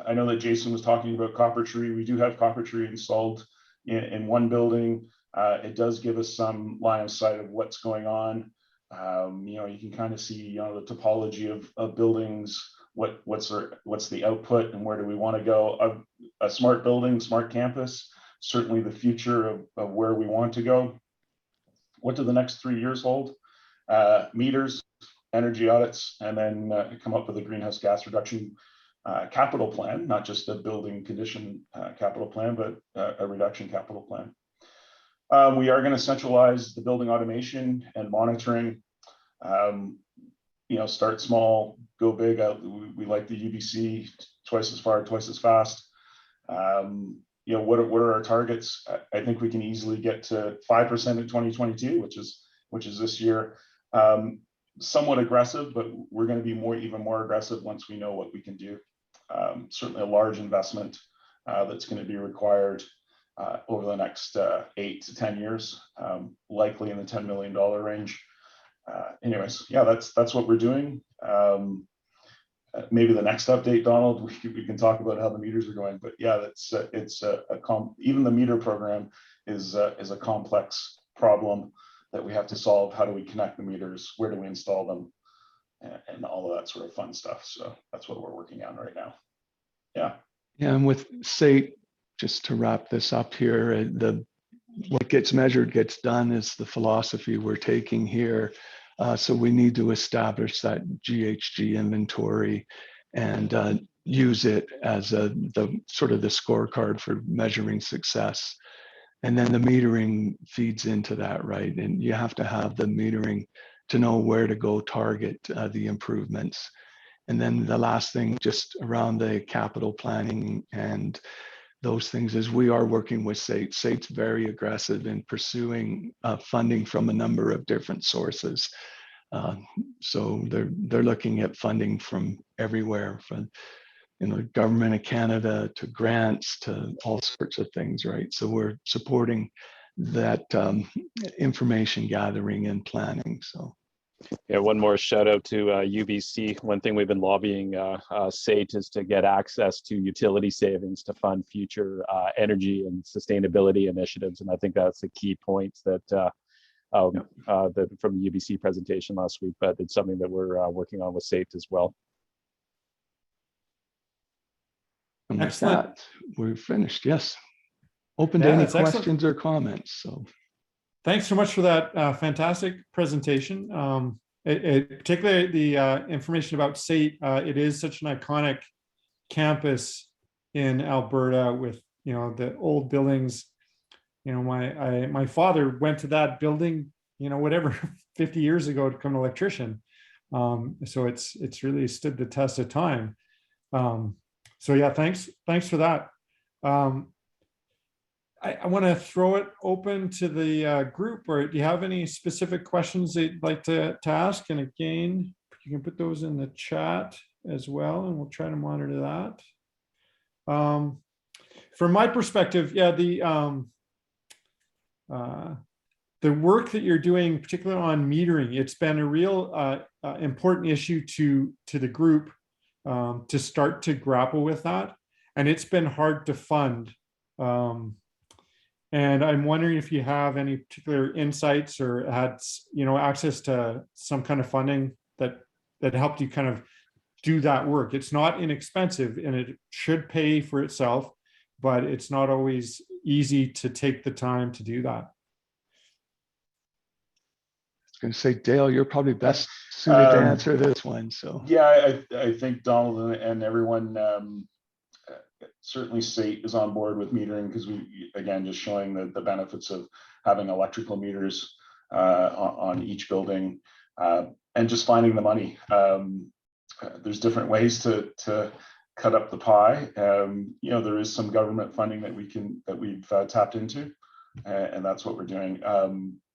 I know that Jason was talking about copper tree. We do have copper tree installed in one building. It does give us some line of sight of what's going on. You can kind of see, the topology of buildings, what's the output and where do we want to go. A smart building, smart campus, certainly the future of where we want to go. What do the next 3 years hold? Meters, energy audits, and then come up with a greenhouse gas reduction capital plan, not just a building condition capital plan, but a reduction capital plan. We are going to centralize the building automation and monitoring. Start small, go big. We like the UBC, twice as far, twice as fast. What are our targets? I think we can easily get to 5% in 2022, which is this year. Somewhat aggressive, but we're going to be even more aggressive once we know what we can do. Certainly a large investment that's going to be required over the next 8 to 10 years, likely in the $10 million range. Anyways, yeah, that's what we're doing. Maybe the next update, Donald, we can talk about how the meters are going. But yeah, even the meter program is a complex problem that we have to solve. How do we connect the meters? Where do we install them? And all of that sort of fun stuff. So that's what we're working on right now. Yeah. Yeah, and with SAIT, just to wrap this up here, what gets measured gets done is the philosophy we're taking here. So we need to establish that GHG inventory and use it as the scorecard for measuring success. And then the metering feeds into that, right? And you have to have the metering to know where to go target the improvements. And then the last thing, just around the capital planning and those things, is we are working with SAIT. SAIT's very aggressive in pursuing funding from a number of different sources. So they're looking at funding from everywhere, from government of Canada to grants to all sorts of things, right? So we're supporting that information gathering and planning. So yeah, one more shout out to UBC. One thing we've been lobbying SAIT is to get access to utility savings to fund future energy and sustainability initiatives, and I think that's a key point that from the UBC presentation last week, but it's something that we're working on with SAIT as well. And with Excellent. that, we're finished. Yes. Open to any questions or comments. So thanks so much for that fantastic presentation. Particularly the information about SAIT. It is such an iconic campus in Alberta with the old buildings. My father went to that building, 50 years ago to become an electrician. So it's really stood the test of time. So yeah, thanks for that. I want to throw it open to the group, or do you have any specific questions that you'd like to ask? And again, you can put those in the chat as well, and we'll try to monitor that. From my perspective, yeah, the work that you're doing, particularly on metering, it's been a real important issue to the group to start to grapple with that. And it's been hard to fund. And I'm wondering if you have any particular insights or had, access to some kind of funding that helped you kind of do that work. It's not inexpensive and it should pay for itself, but it's not always easy to take the time to do that. I was going to say, Dale, you're probably best suited to answer this one. So yeah, I think Donald and everyone, certainly SAIT is on board with metering, because we, again, just showing the benefits of having electrical meters on each building. and just finding the money. There's different ways to cut up the pie. You know, there is some government funding that we've tapped into, and that's what we're doing.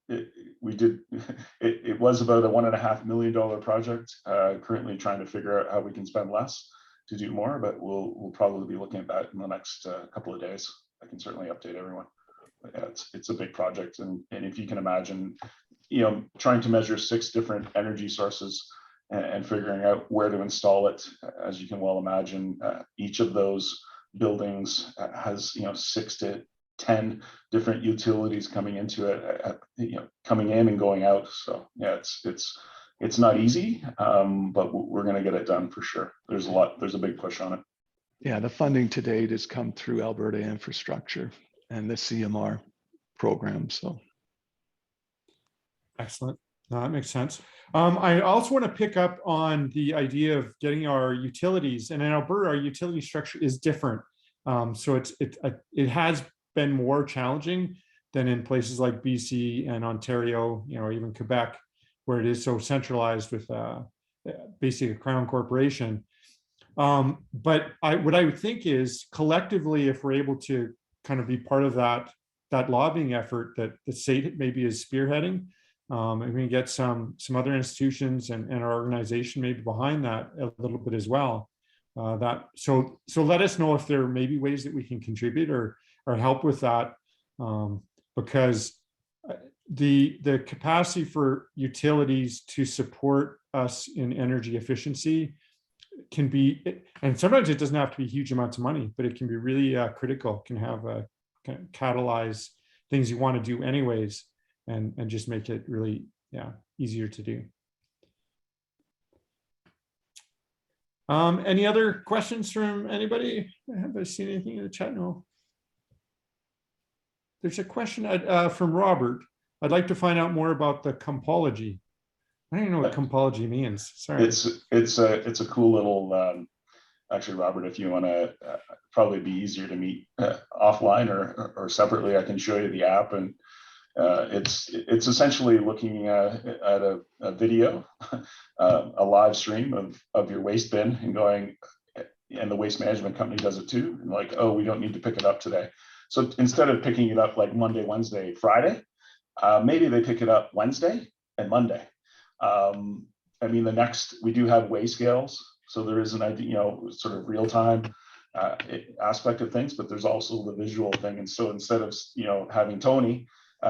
It was about a $1.5 million project. Currently trying to figure out how we can spend less to do more, but we'll probably be looking at that in the next couple of days. I can certainly update everyone. But yeah, it's a big project, and if you can imagine, you know, trying to measure 6 different energy sources and figuring out where to install it, as you can well imagine, each of those buildings has, you know, 6 to 10 different utilities coming into it, you know, coming in and going out. So yeah, it's not easy, but we're going to get it done for sure. There's a big push on it. Yeah, the funding to date has come through Alberta Infrastructure and the CMR program. So Excellent. No, that makes sense. I also want to pick up on the idea of getting our utilities, and in Alberta, our utility structure is different. So it has been more challenging than in places like BC and Ontario, you know, even Quebec, where it is so centralized with basically a crown corporation. But what I would think is collectively, if we're able to kind of be part of that lobbying effort that the SAIT maybe is spearheading, and we can get some other institutions and our organization maybe behind that a little bit as well. So let us know if there may be ways that we can contribute or help with that, because the capacity for utilities to support us in energy efficiency can be, and sometimes it doesn't have to be huge amounts of money, but it can be really critical, can have kind of catalyze things you want to do anyways, and just make it really, easier to do. Any other questions from anybody? Have I seen anything in the chat? No. There's a question from Robert. I'd like to find out more about the compology. I don't even know what compology means. Sorry. It's a cool little. Actually, Robert, if you want to, probably be easier to meet offline or separately. I can show you the app, and it's essentially looking at a video, a live stream of your waste bin, and going, and the waste management company does it too. And like, oh, we don't need to pick it up today. So instead of picking it up like Monday, Wednesday, Friday, maybe they pick it up Wednesday and Monday. I mean, we do have weigh scales, so there is an idea, you know, sort of real time aspect of things, but there's also the visual thing. And so instead of, you know, having Tony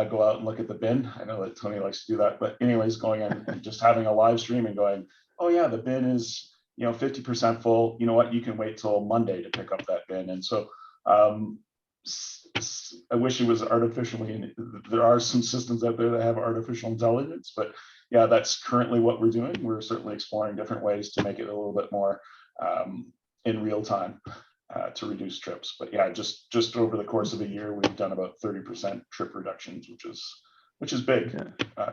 go out and look at the bin, I know that Tony likes to do that, but anyways, going in and just having a live stream and going, oh yeah, the bin is, you know, 50% full. You know what? You can wait till Monday to pick up that bin. And so I wish it was artificially, there are some systems out there that have artificial intelligence, but yeah, that's currently what we're doing. We're certainly exploring different ways to make it a little bit more in real time to reduce trips. But yeah, just over the course of a year, we've done about 30% trip reductions, which is big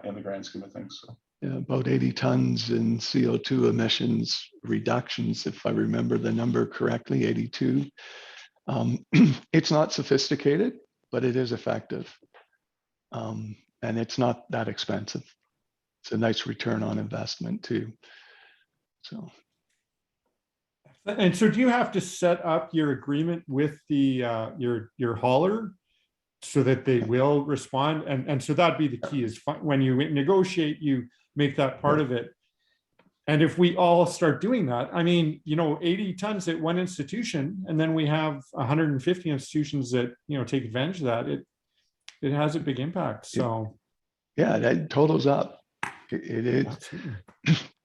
in the grand scheme of things. So. Yeah, about 80 tons in CO2 emissions reductions, if I remember the number correctly, 82. It's not sophisticated, but it is effective. And it's not that expensive. It's a nice return on investment too. So. And so do you have to set up your agreement with the your hauler so that they will respond? And so that'd be the key, is when you negotiate, you make that part of it. And if we all start doing that, I mean, you know, 80 tons at one institution, and then we have 150 institutions that, you know, take advantage of that, it has a big impact. So yeah, that totals up. It is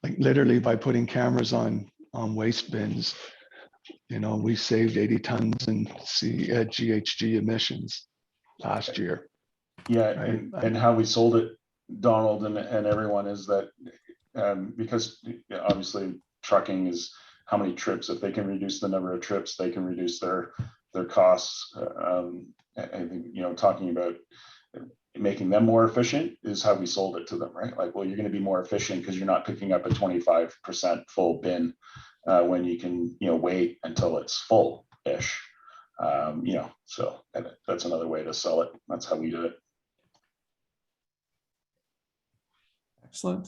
like literally by putting cameras on waste bins, you know, we saved 80 tons in GHG emissions last year. Yeah, right? and how we sold it, Donald and everyone, is that because obviously trucking is how many trips. If they can reduce the number of trips, they can reduce their costs. I think, you know, talking about making them more efficient is how we sold it to them, right? Like, well, you're going to be more efficient because you're not picking up a 25% full bin when you can, you know, wait until it's full-ish. You know, so that's another way to sell it. That's how we do it. Excellent.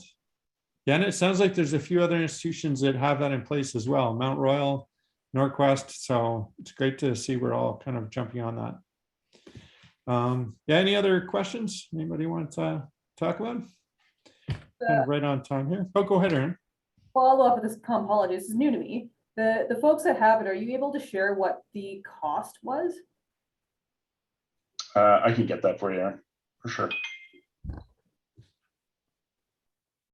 Yeah, and it sounds like there's a few other institutions that have that in place as well, Mount Royal, Norquest. So it's great to see we're all kind of jumping on that. Yeah, any other questions? Anybody want to talk about? Kind of right on time here. Oh, go ahead, Aaron. Follow up with this apologies. This is new to me. The folks that have it, are you able to share what the cost was? I can get that for you, Aaron, for sure.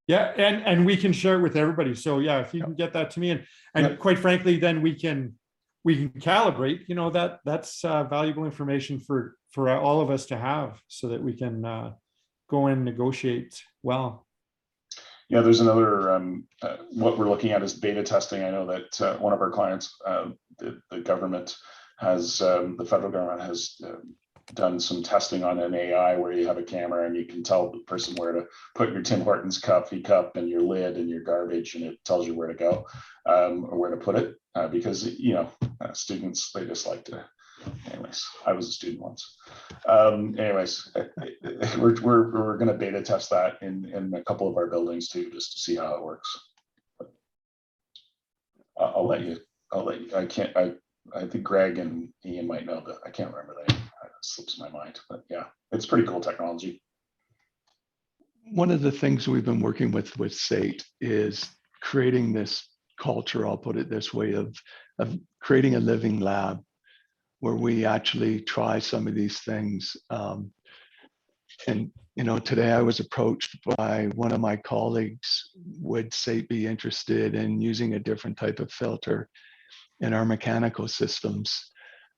Yeah, and we can share it with everybody. So yeah, if you can get that to me, and quite frankly, then we can calibrate. You know, that's valuable information for all of us to have, so that we can go and negotiate well. Yeah, there's another, what we're looking at is beta testing. I know that one of our clients, the government has, the federal government has done some testing on an AI where you have a camera and you can tell the person where to put your Tim Hortons coffee cup and your lid and your garbage, and it tells you where to go, or where to put it, because, you know, students, they just like to, anyways, I was a student once. Anyways, we're going to beta test that in a couple of our buildings too, just to see how it works. But I'll let you, I think Greg and Ian might know, but I can't remember the name. It slips my mind, but yeah, it's pretty cool technology. One of the things we've been working with SAIT is creating this culture, I'll put it this way, of creating a living lab where we actually try some of these things. And, you know, today I was approached by one of my colleagues, would SAIT be interested in using a different type of filter in our mechanical systems?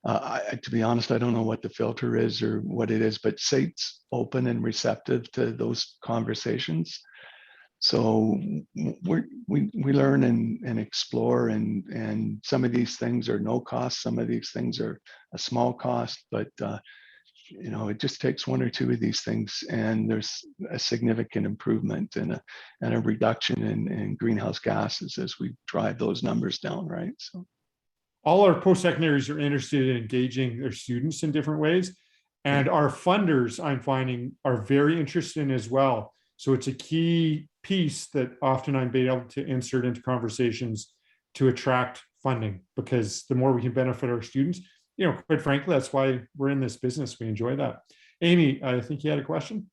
To be honest, I don't know what the filter is or what it is, but SAIT's open and receptive to those conversations. So we learn and explore, and some of these things are no cost, some of these things are a small cost, but you know, it just takes one or two of these things, and there's a significant improvement and a reduction in greenhouse gases as we drive those numbers down, right? So all our post-secondaries are interested in engaging their students in different ways. And our funders, I'm finding, are very interested in as well. So it's a key piece that often I'm being able to insert into conversations to attract funding, because the more we can benefit our students, you know, quite frankly, that's why we're in this business. We enjoy that. Amy, I think you had a question.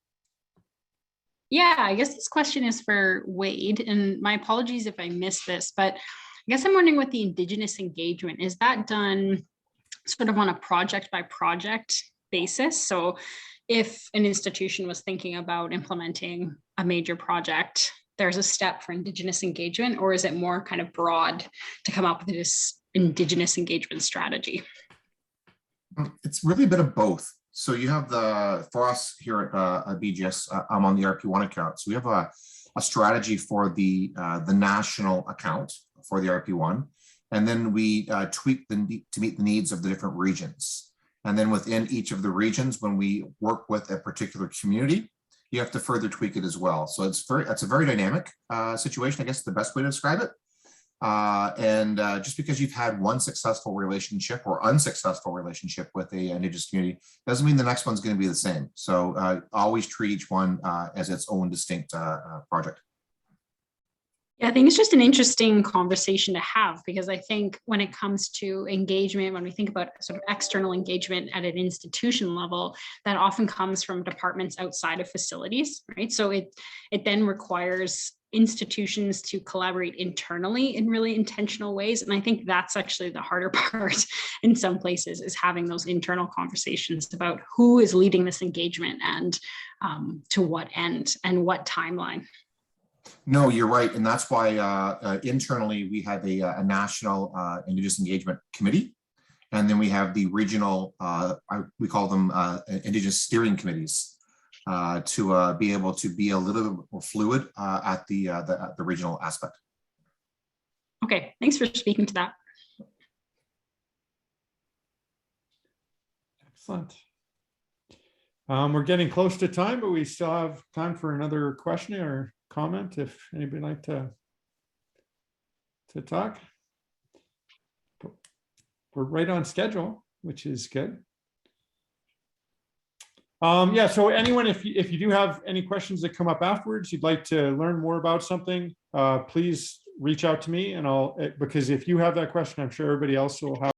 Yeah, I guess this question is for Wade, and my apologies if I missed this, but I guess I'm wondering, what the Indigenous engagement, is that done sort of on a project by project basis? So if an institution was thinking about implementing a major project, there's a step for Indigenous engagement, or is it more kind of broad to come up with this Indigenous engagement strategy? It's really a bit of both. So you have for us here at BGIS, I'm on the RP1 account. So we have a strategy for the national account for the RP1. And then we tweak to meet the needs of the different regions. And then within each of the regions, when we work with a particular community, you have to further tweak it as well. So it's a very dynamic situation, I guess is the best way to describe it. Just because you've had one successful relationship or unsuccessful relationship with a Indigenous community doesn't mean the next one's going to be the same. So always treat each one as its own distinct project. Yeah, I think it's just an interesting conversation to have, because I think when it comes to engagement, when we think about sort of external engagement at an institution level, that often comes from departments outside of facilities, right? So it then requires institutions to collaborate internally in really intentional ways. And I think that's actually the harder part in some places, is having those internal conversations about who is leading this engagement and to what end and what timeline. No, you're right. And that's why internally we have a national Indigenous engagement committee. And then we have the regional, we call them Indigenous steering committees, to be able to be a little bit more fluid at the regional aspect. Okay, thanks for speaking to that. Excellent. We're getting close to time, but we still have time for another question or comment if anybody would like to talk. We're right on schedule, which is good. Yeah, so anyone, if you do have any questions that come up afterwards, you'd like to learn more about something, please reach out to me and because if you have that question, I'm sure everybody else will have.